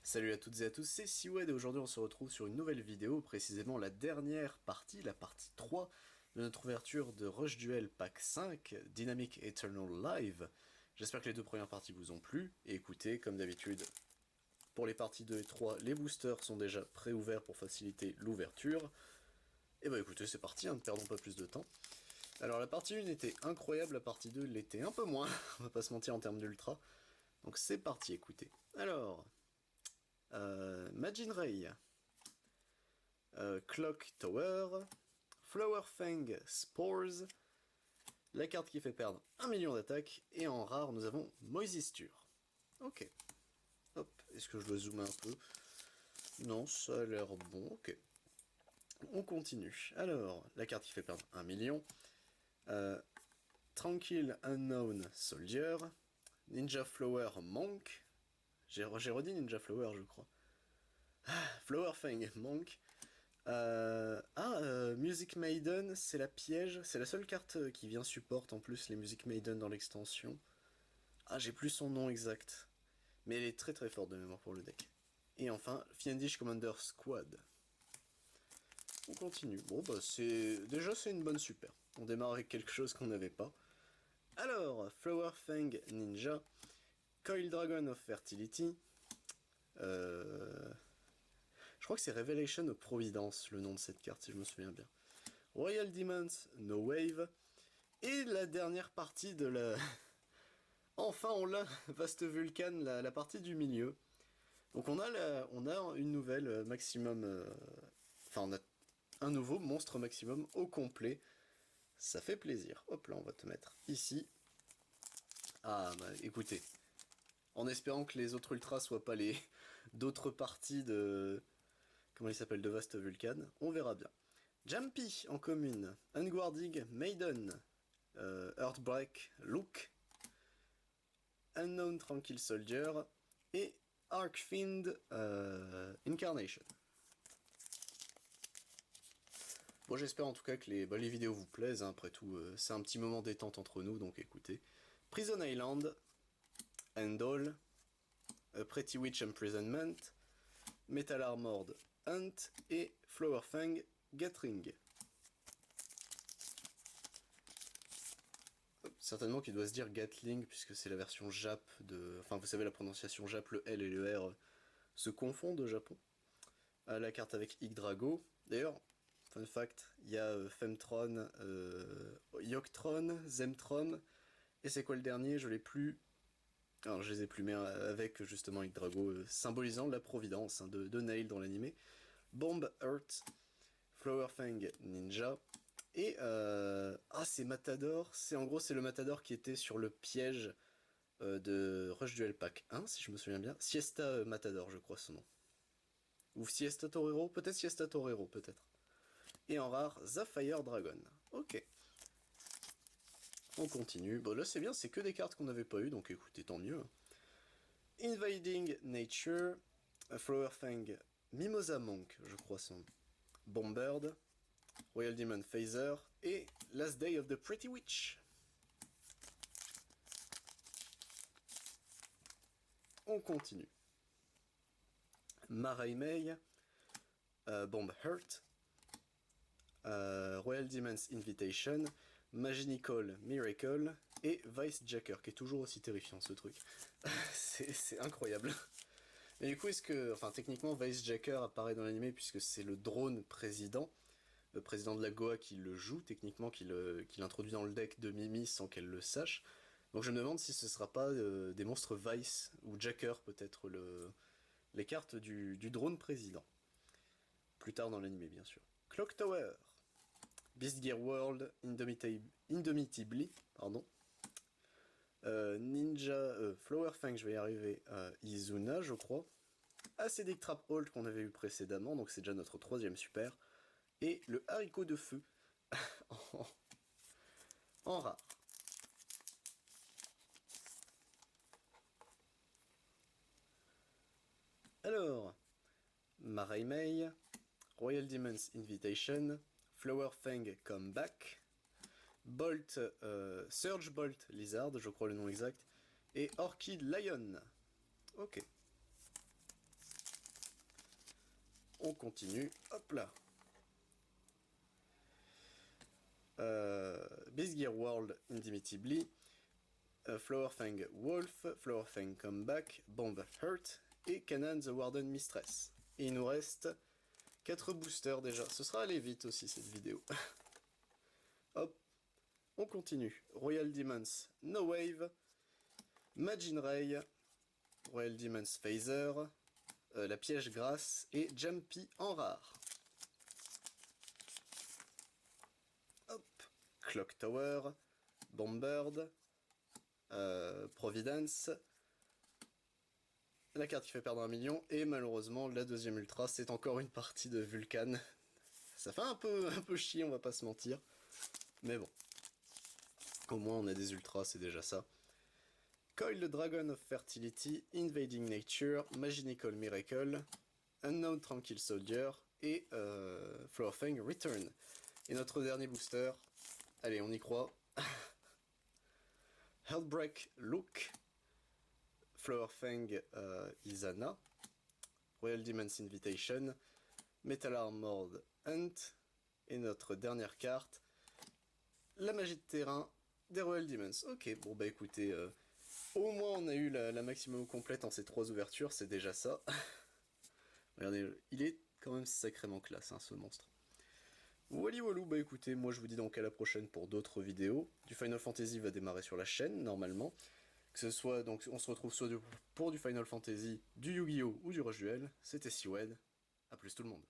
Salut à toutes et à tous, c'est Siwed et aujourd'hui on se retrouve sur une nouvelle vidéo, précisément la dernière partie, la partie 3 de notre ouverture de Rush Duel Pack 5, Dynamic Eternal Live. J'espère que les deux premières parties vous ont plu, et écoutez, comme d'habitude, pour les parties 2 et 3, les boosters sont déjà pré-ouverts pour faciliter l'ouverture. Et bah écoutez, c'est parti, ne perdons pas plus de temps. Alors la partie 1 était incroyable, la partie 2 l'était un peu moins, on va pas se mentir en termes d'ultra. Donc c'est parti, écoutez. Alors... Majin Ray, Clock Tower, Flower Fang Spores, la carte qui fait perdre 1 million d'attaque, et en rare nous avons Moisisture. Ok. Hop, est-ce que je dois zoomer un peu? Non, ça a l'air bon, ok. On continue. Alors, la carte qui fait perdre 1 million, Tranquil Unknown Soldier, Ninja Flower Monk, j'ai redit Ninja Flower je crois. Flower Fang Monk. Music Maiden, c'est la piège. C'est la seule carte qui vient support en plus les Music Maiden dans l'extension. Ah, j'ai plus son nom exact. Mais elle est très très forte de mémoire pour le deck. Et enfin, Fiendish Commander Squad. On continue. Bon bah déjà c'est une bonne super. On démarre avec quelque chose qu'on n'avait pas. Alors, Flower Fang Ninja, Coil Dragon of Fertility, je crois que c'est Revelation of Providence, le nom de cette carte, si je me souviens bien. Royal Demons, No Wave. Et la dernière partie de la... Enfin, on l'a, Vaste Vulcan, la partie du milieu. Donc on a une nouvelle maximum... Enfin, on a un nouveau monstre maximum au complet. Ça fait plaisir. Hop là, on va te mettre ici. Ah, bah écoutez. En espérant que les autres ultras soient pas les d'autres parties de... Comment il s'appelle, de Vaste Vulcan. On verra bien. Jumpy en commune, Unguarding Maiden, Earthbreak Look, Unknown Tranquil Soldier et Arkfiend Incarnation. Bon, j'espère en tout cas que les vidéos vous plaisent, hein. Après tout, c'est un petit moment détente entre nous, donc écoutez. Prison Island, Endall, Pretty Witch Imprisonment, Metal Armored Hunt et Flowerfang Gatring. Certainement qu'il doit se dire Gatling, puisque c'est la version Jap de... Enfin, vous savez, la prononciation Jap, le L et le R se confondent au Japon. La carte avec Yggdrago. D'ailleurs, fun fact, il y a Femtron, Yoctron, Zemtron, et c'est quoi le dernier? Je l'ai plus... Alors, je les ai plus, mais avec justement Yggdrago, symbolisant la providence hein, de Nail dans l'animé. Bomb Earth, Flowerfang Ninja, et c'est Matador, en gros c'est le Matador qui était sur le piège de Rush Duel Pack 1, si je me souviens bien. Siesta Matador, je crois son nom. Ou Siesta Torero, peut-être Siesta Torero, peut-être. Et en rare, Sapphire Dragon. Ok. On continue. Bon là c'est bien, c'est que des cartes qu'on n'avait pas eues, donc écoutez, tant mieux. Invading Nature, Flowerfang Mimosa Monk, je crois son nom. Bombird, Royal Demon Phaser et Last Day of the Pretty Witch. On continue. Maraimei, Bomb Hurt, Royal Demon's Invitation, Maginical Miracle et Vice Jacker, qui est toujours aussi terrifiant ce truc. c'est incroyable. Mais du coup, est-ce que... Enfin, techniquement, Vice Jacker apparaît dans l'anime puisque c'est le drone président. Le président de la Goa qui le joue, techniquement, qui l'introduit dans le deck de Mimi sans qu'elle le sache. Donc je me demande si ce sera pas des monstres Vice ou Jacker, peut-être les cartes du drone président. Plus tard dans l'anime, bien sûr. Clock Tower, Beast Gear World, Indomitably, pardon. Flower Fang, je vais y arriver, Izuna, je crois. Acidic Trap Hold qu'on avait eu précédemment, donc c'est déjà notre troisième super. Et le haricot de feu en rare. Alors, Maraimei, Royal Demon's Invitation, Flower Fang Comeback, Bolt, Surge Bolt Lizard, je crois le nom exact, et Orchid Lion. Ok. on continue. Hop là. Beastgear World Indefinitely, Flowerfang Wolf, Flowerfang Comeback, Bomb Hurt et Kanan the Warden Mistress. Et il nous reste 4 boosters déjà. Ce sera allé vite aussi cette vidéo. Hop, on continue. Royal Demons No Wave, Majin Ray, Royal Demons Phaser, la piège grasse et Jumpy en rare. Hop, Clock Tower, Bombird, Providence, la carte qui fait perdre 1 million, et malheureusement la deuxième ultra, c'est encore une partie de Vulcan. Ça fait un peu chier, on va pas se mentir, mais bon. Au moins on a des ultras, c'est déjà ça. Coil the Dragon of Fertility, Invading Nature, Magical Miracle, Unknown Tranquil Soldier et Flowerfang Return. Et notre dernier booster, allez on y croit, Hellbreak Look, Flowerfang Izana, Royal Demon's Invitation, Metal Armored Hunt, et notre dernière carte, la magie de terrain des Royal Demons. Ok, bon bah écoutez, au moins on a eu la maximum complète en ces 3 ouvertures, c'est déjà ça. Regardez, il est quand même sacrément classe hein, ce monstre. Wally Walou, bah écoutez, moi je vous dis donc à la prochaine pour d'autres vidéos. Du Final Fantasy va démarrer sur la chaîne, normalement. Que ce soit, donc on se retrouve soit pour du Final Fantasy, du Yu-Gi-Oh! Ou du Rush Duel. C'était Siwed, à plus tout le monde.